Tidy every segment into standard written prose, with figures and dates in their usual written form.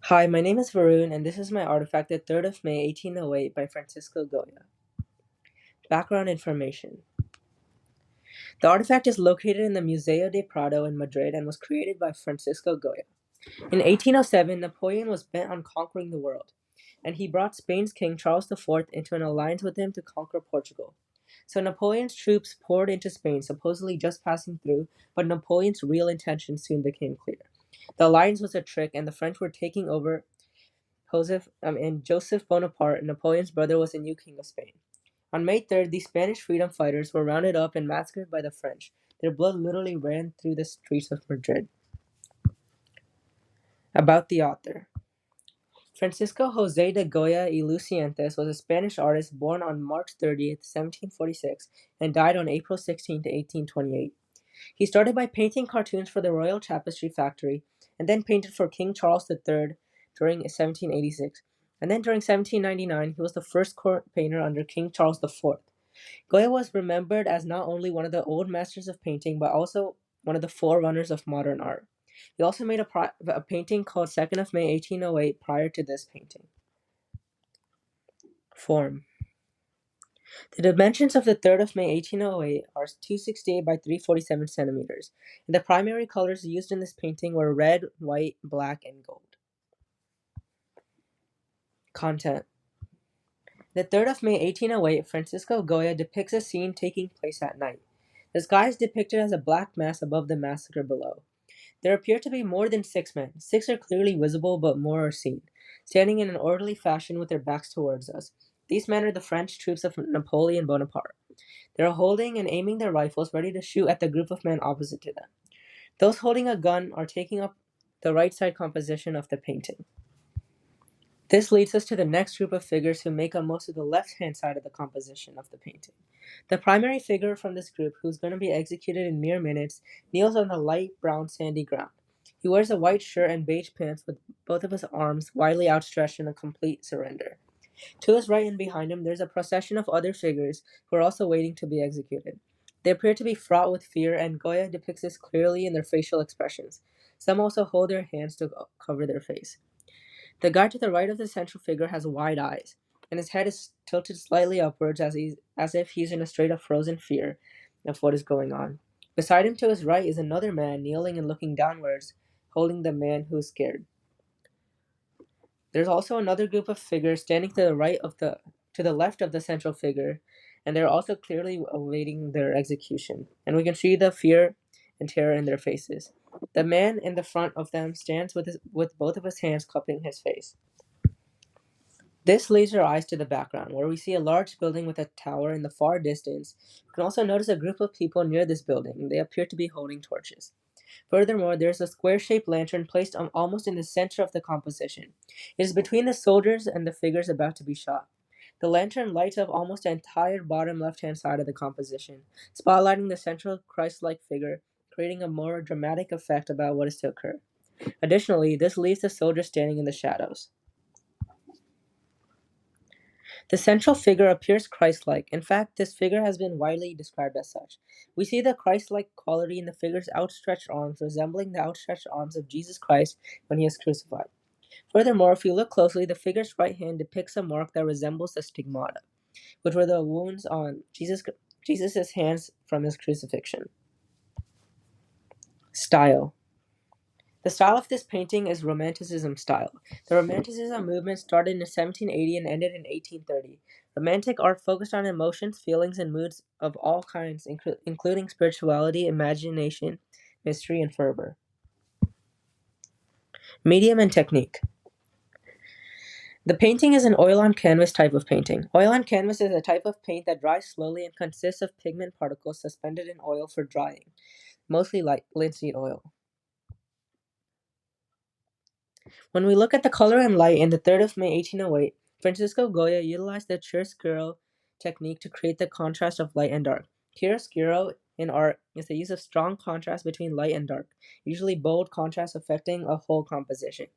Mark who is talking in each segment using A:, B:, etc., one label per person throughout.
A: Hi, my name is Varun, and this is my artifact, the 3rd of May, 1808, by Francisco Goya. Background information. The artifact is located in the Museo del Prado in Madrid and was created by Francisco Goya. In 1807, Napoleon was bent on conquering the world, and he brought Spain's King Charles IV into an alliance with him to conquer Portugal. So Napoleon's troops poured into Spain, supposedly just passing through, but Napoleon's real intentions soon became clear. The alliance was a trick, and the French were taking over Joseph Bonaparte, Napoleon's brother, was the new king of Spain. On May 3rd, these Spanish freedom fighters were rounded up and massacred by the French. Their blood literally ran through the streets of Madrid. About the author. Francisco José de Goya y Lucientes was a Spanish artist born on March 30th, 1746, and died on April 16th, 1828. He started by painting cartoons for the Royal Tapestry Factory, and then painted for King Charles III during 1786. And then during 1799, he was the first court painter under King Charles IV. Goya was remembered as not only one of the old masters of painting, but also one of the forerunners of modern art. He also made a painting called 2nd of May 1808 prior to this painting. Form. The dimensions of the 3rd of May 1808 are 268 by 347 centimeters, and the primary colors used in this painting were red, white, black, and gold. Content. The 3rd of May 1808, Francisco Goya depicts a scene taking place at night. The sky is depicted as a black mass above the massacre below. There appear to be more than 6 men. 6 are clearly visible, but more are seen, standing in an orderly fashion with their backs towards us. These men are the French troops of Napoleon Bonaparte. They are holding and aiming their rifles, ready to shoot at the group of men opposite to them. Those holding a gun are taking up the right side composition of the painting. This leads us to the next group of figures who make up most of the left-hand side of the composition of the painting. The primary figure from this group, who's going to be executed in mere minutes, kneels on the light brown sandy ground. He wears a white shirt and beige pants with both of his arms widely outstretched in a complete surrender. To his right and behind him, there's a procession of other figures who are also waiting to be executed. They appear to be fraught with fear, and Goya depicts this clearly in their facial expressions. Some also hold their hands to cover their face. The guy to the right of the central figure has wide eyes, and his head is tilted slightly upwards as if he's in a state of frozen fear of what is going on. Beside him to his right is another man kneeling and looking downwards, holding the man who is scared. There's also another group of figures standing to the left of the central figure, and they're also clearly awaiting their execution. And we can see the fear and terror in their faces. The man in the front of them stands with both of his hands cupping his face. This leads our eyes to the background, where we see a large building with a tower in the far distance. You can also notice a group of people near this building. They appear to be holding torches. Furthermore, there is a square-shaped lantern placed almost in the center of the composition. It is between the soldiers and the figures about to be shot. The lantern lights up almost the entire bottom left-hand side of the composition, spotlighting the central Christ-like figure, creating a more dramatic effect about what is to occur. Additionally, this leaves the soldiers standing in the shadows. The central figure appears Christ-like. In fact, this figure has been widely described as such. We see the Christ-like quality in the figure's outstretched arms, resembling the outstretched arms of Jesus Christ when he is crucified. Furthermore, if you look closely, the figure's right hand depicts a mark that resembles the stigmata, which were the wounds on Jesus' hands from his crucifixion. Style. The style of this painting is Romanticism style. The Romanticism movement started in 1780 and ended in 1830. Romantic art focused on emotions, feelings, and moods of all kinds, including spirituality, imagination, mystery, and fervor. Medium and technique. The painting is an oil-on canvas type of painting. Oil-on canvas is a type of paint that dries slowly and consists of pigment particles suspended in oil for drying, mostly like linseed oil. When we look at the color and light in the 3rd of May 1808, Francisco Goya utilized the chiaroscuro technique to create the contrast of light and dark. Chiaroscuro in art is the use of strong contrast between light and dark, usually bold contrast affecting a whole composition.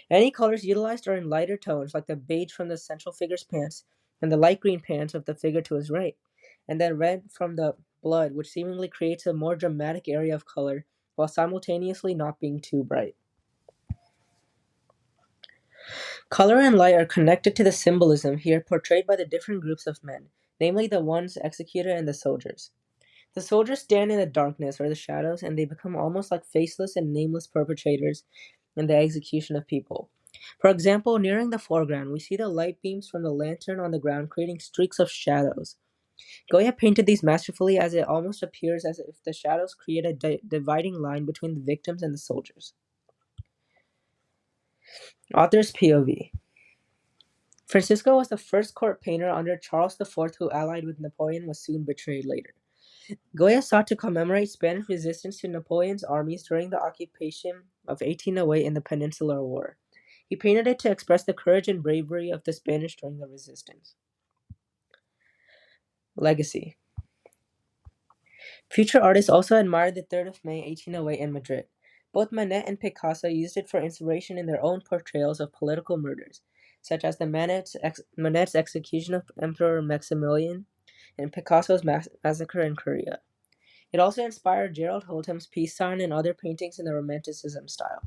A: Any colors utilized are in lighter tones, like the beige from the central figure's pants and the light green pants of the figure to his right, and then red from the blood, which seemingly creates a more dramatic area of color while simultaneously not being too bright. Color and light are connected to the symbolism here portrayed by the different groups of men, namely the ones executed and the soldiers. The soldiers stand in the darkness or the shadows, and they become almost like faceless and nameless perpetrators in the execution of people. For example, nearing the foreground, we see the light beams from the lantern on the ground creating streaks of shadows. Goya painted these masterfully as it almost appears as if the shadows create a dividing line between the victims and the soldiers. Author's POV. Francisco was the first court painter under Charles IV who, allied with Napoleon, was soon betrayed later. Goya sought to commemorate Spanish resistance to Napoleon's armies during the occupation of 1808 in the Peninsular War. He painted it to express the courage and bravery of the Spanish during the resistance. Legacy. Future artists also admired the 3rd of May 1808 in Madrid. Both Manet and Picasso used it for inspiration in their own portrayals of political murders, such as Manet's execution of Emperor Maximilian and Picasso's massacre in Korea. It also inspired Gerald Holtham's peace sign and other paintings in the Romanticism style.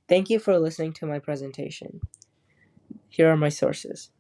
A: Thank you for listening to my presentation. Here are my sources.